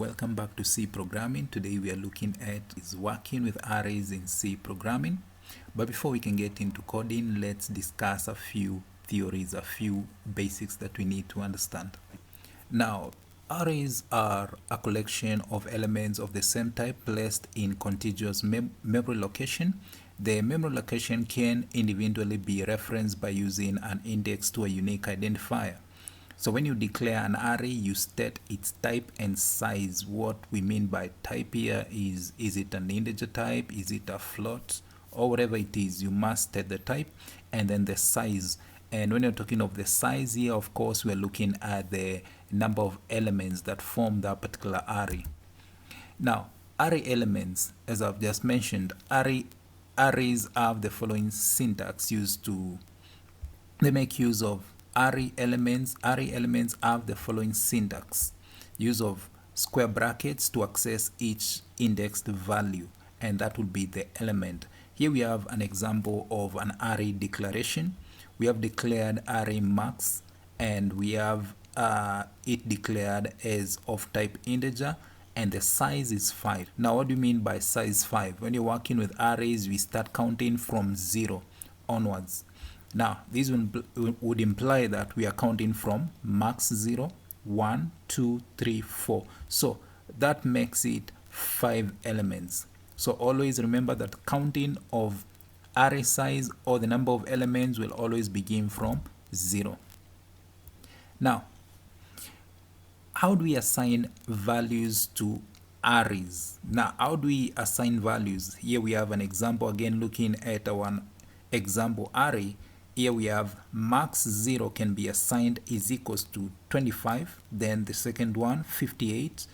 welcome back to C programming. Today we are looking at is working with arrays in C programming. But before we can get into coding, let's discuss a few theories, a few basics that we need to understand. Now, arrays are a collection of elements of the same type placed in contiguous memory location. The memory location can individually be referenced by using an index to a unique identifier. So when you declare an array, you state its type and size. What we mean by type here is it an integer type, is it a float, or whatever it is, you must state the type and then the size. And when you're talking of the size here, of course, we're looking at the number of elements that form that particular array. Now, array elements, as I've just mentioned, arrays have the following syntax used to, they make use of array elements have the following syntax: use of square brackets to access each indexed value, and that will be the element. Here we have an example of an array declaration. We have declared array max, and we have it declared as of type integer, and the size is 5. Now, what do you mean by size 5? When you're working with arrays, we start counting from 0 onwards. Now, this would imply that we are counting from max 0, 1, 2, 3, 4. So that makes it 5 elements. So always remember that counting of array size or the number of elements will always begin from 0. Now, how do we assign values to arrays? Now, how do we assign values? Here we have an example, again looking at our example array. Here we have max 0 can be assigned is equals to 25. Then the second one, 58.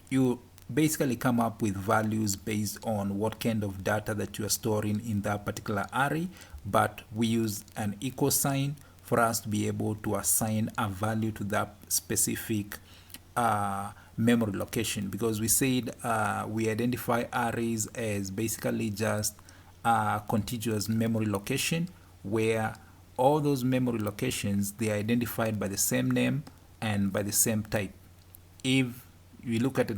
You basically come up with values based on what kind of data that you are storing in that particular array. But we use an equal sign for us to be able to assign a value to that specific memory location, because we said we identify arrays as basically just a contiguous memory location, where all those memory locations, they are identified by the same name and by the same type. If we look at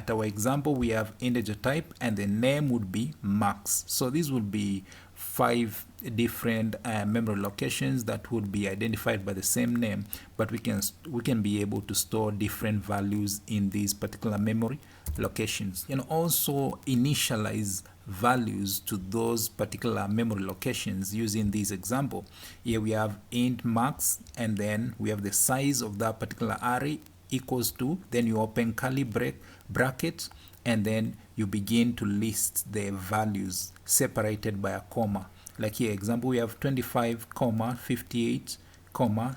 our example, we have integer type and the name would be max. So these would be 5 different memory locations that would be identified by the same name, but we can be able to store different values in these particular memory locations. You can also initialize values to those particular memory locations using this example. Here we have int max, and then we have the size of that particular array equals to, then you open curly bracket, and then you begin to list the values separated by a comma. Like here example, we have 25, 58,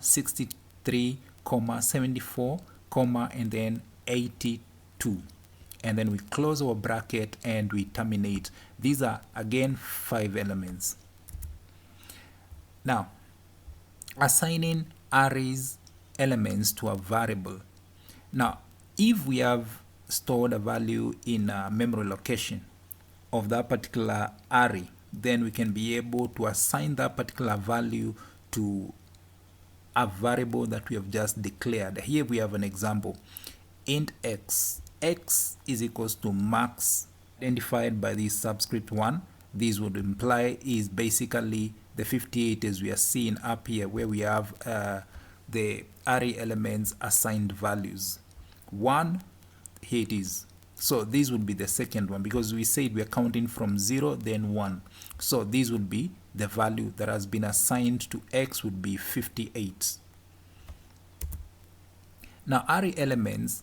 63, 74, and then 82. And then we close our bracket and we terminate. These are again 5 elements. Now, assigning arrays elements to a variable. Now, if we have stored a value in a memory location of that particular array, then we can be able to assign that particular value to a variable that we have just declared. Here we have an example: int x. X is equals to max, identified by this subscript 1. This would imply is basically the 58 as we are seeing up here, where we have the array elements assigned values. 1, here it is. So this would be the second one, because we said we are counting from 0 then 1. So this would be the value that has been assigned to x would be 58. Now, array elements,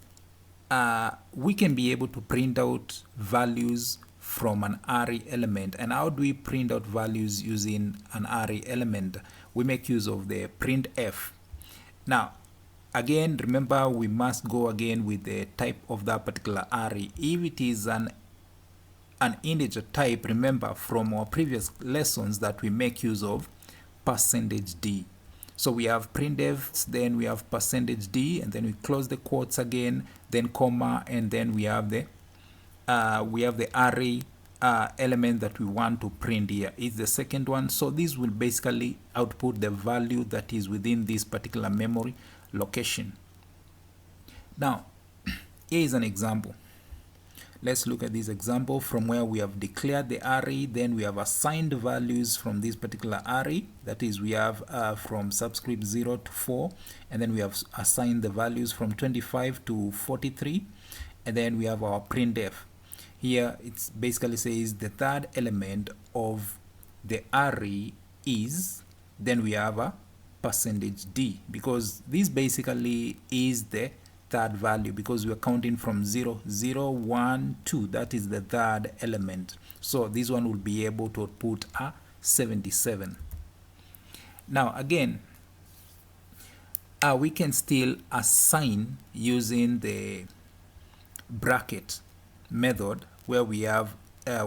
we can be able to print out values from an array element. And how do we print out values using an array element? We make use of the Printf. Now, again, remember, we must go again with the type of that particular array. If it is an integer type, remember from our previous lessons that we make use of %d. So we have printf, then we have %d, and then we close the quotes again, then comma, and then we have the array element that we want to print here is the second one. So this will basically output the value that is within this particular memory location. Now, here is an example. Let's look at this example from where we have declared the array, then we have assigned values from this particular array. That is, we have from subscript 0 to 4, and then we have assigned the values from 25 to 43, and then we have our printf. Here it basically says the third element of the array is, then we have a %d, because this basically is the third value, because we are counting from 0, 0, 1, 2. That is the third element. So this one will be able to output a 77. Now again, we can still assign using the bracket method, where we have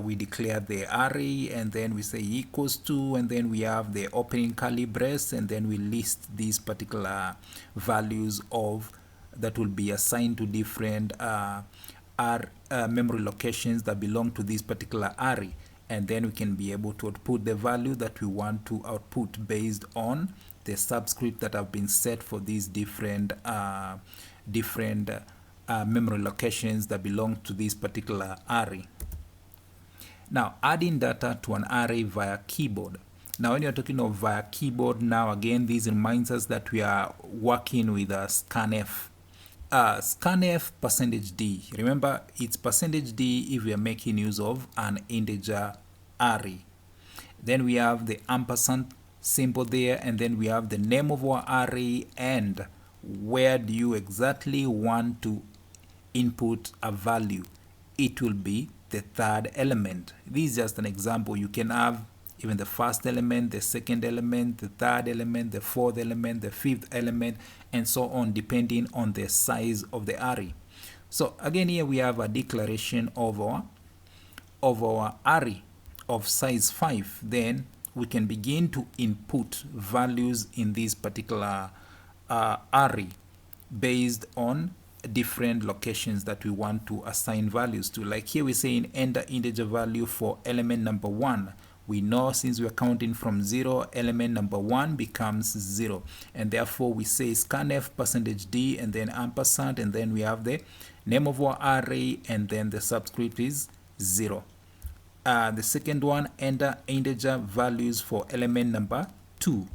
we declare the array, and then we say equals to, and then we have the opening curly brace, and then we list these particular values of that will be assigned to different memory locations that belong to this particular array, and then we can be able to output the value that we want to output based on the subscript that have been set for these different memory locations that belong to this particular array. Now, adding data to an array via keyboard. Now, when you're talking of via keyboard, now again, this reminds us that we are working with a scanf. Scanf %d. Remember, it's %d if we are making use of an integer array. Then we have the ampersand symbol there, and then we have the name of our array and where do you exactly want to input a value. It will be the third element. This is just an example. You can have even the first element, the second element, the third element, the fourth element, the fifth element, and so on, depending on the size of the array. So again, here we have a declaration of our array of size 5. Then we can begin to input values in this particular array based on different locations that we want to assign values to. Like here we're saying enter integer value for element number 1. We know since we're counting from 0, element number 1 becomes 0, and therefore we say scanf %d and then ampersand, and then we have the name of our array, and then the subscript is 0. The second one, enter integer values for element number 2.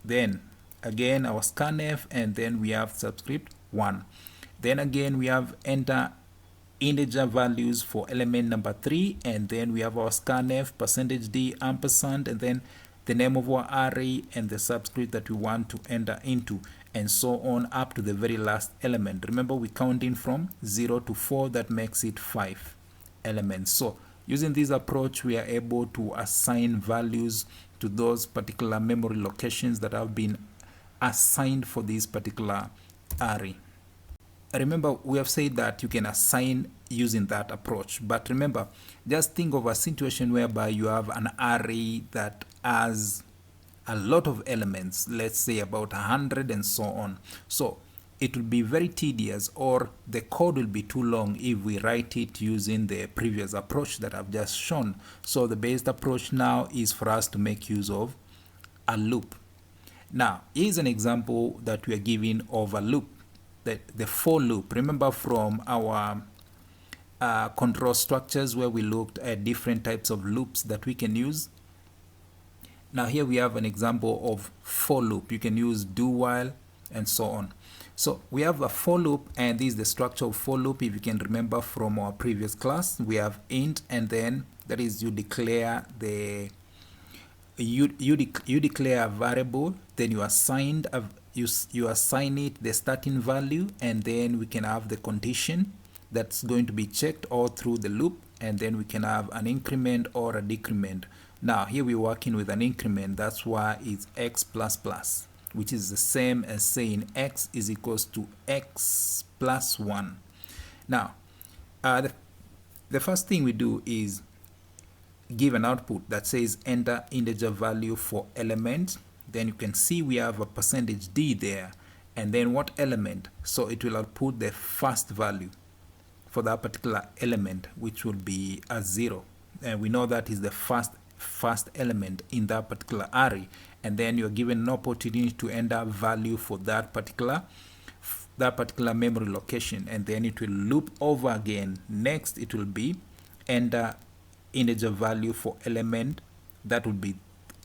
Then again our scanf, and then we have subscript 1. Then again we have enter integer values for element number 3, and then we have our scanf %d ampersand, and then the name of our array and the subscript that we want to enter into, and so on up to the very last element. Remember, we're counting from 0 to 4. That makes it 5 elements. So using this approach, we are able to assign values to those particular memory locations that have been assigned for this particular array. Remember, we have said that you can assign using that approach, but remember, just think of a situation whereby you have an array that has a lot of elements, let's say about 100 and so on. So it will be very tedious, or the code will be too long if we write it using the previous approach that I've just shown. So the best approach now is for us to make use of a loop. Now, here's an example that we are giving of a loop. The for loop. Remember from our control structures where we looked at different types of loops that we can use. Now here we have an example of for loop. You can use do while and so on. So we have a for loop, and this is the structure of for loop. If you can remember from our previous class, we have int, and then that is you declare the you declare a variable, then you assign it the starting value, and then we can have the condition that's going to be checked all through the loop, and then we can have an increment or a decrement. Now here we're working with an increment, that's why it's x plus plus, which is the same as saying x is equals to x plus 1. Now the first thing we do is give an output that says enter integer value for element. Then you can see we have a %d there, and then what element? So it will output the first value for that particular element, which will be a 0, and we know that is the first element in that particular array. And then you're given an opportunity to enter value for that particular that particular memory location, and then it will loop over again. Next it will be enter integer value for element, that would be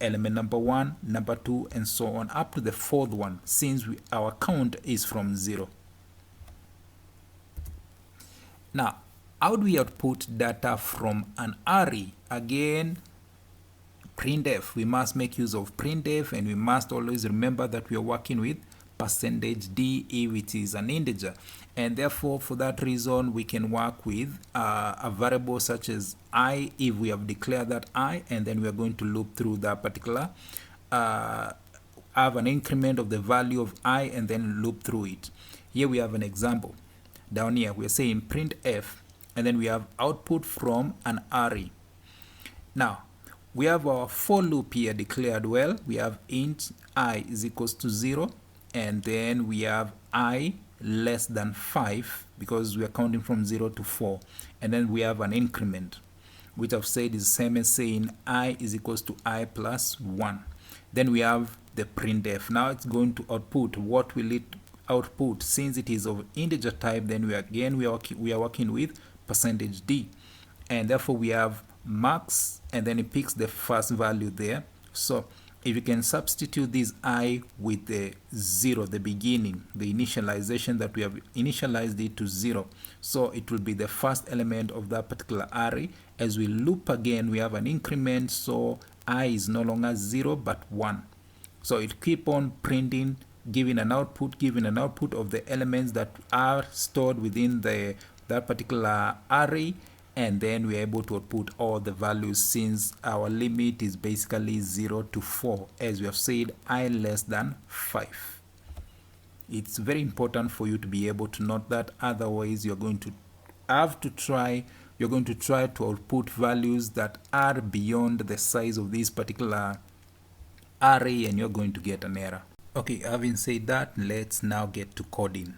element number 1, number 2, and so on up to the 4th one, since our count is from 0. Now, how do we output data from an array? Again, printf. We must make use of printf, and we must always remember that we are working with %d, which is an integer, and therefore for that reason we can work with a variable such as I if we have declared that I, and then we are going to loop through that particular have an increment of the value of I and then loop through it. Here we have an example. Down here we are saying printf, and then we have output from an array. Now we have our for loop here declared. Well, we have int I is equals to 0, and then we have I less than 5 because we are counting from 0 to 4, and then we have an increment, which I've said is the same as saying I is equals to I plus 1. Then we have the printf. Now it's going to output. What will it output? Since it is of integer type, then we are working with %d, and therefore we have max, and then it picks the first value there. So if you can substitute this I with the 0, the beginning, the initialization that we have initialized it to 0, so it will be the first element of that particular array. As we loop again, we have an increment, so I is no longer 0 but 1. So it keep on printing, giving an output of the elements that are stored within that particular array, and then we are able to output all the values, since our limit is basically 0 to 4, as we have said I less than 5. It's very important for you to be able to note that, otherwise you're going to try to output values that are beyond the size of this particular array, and you're going to get an error. Okay, having said that, let's now get to coding.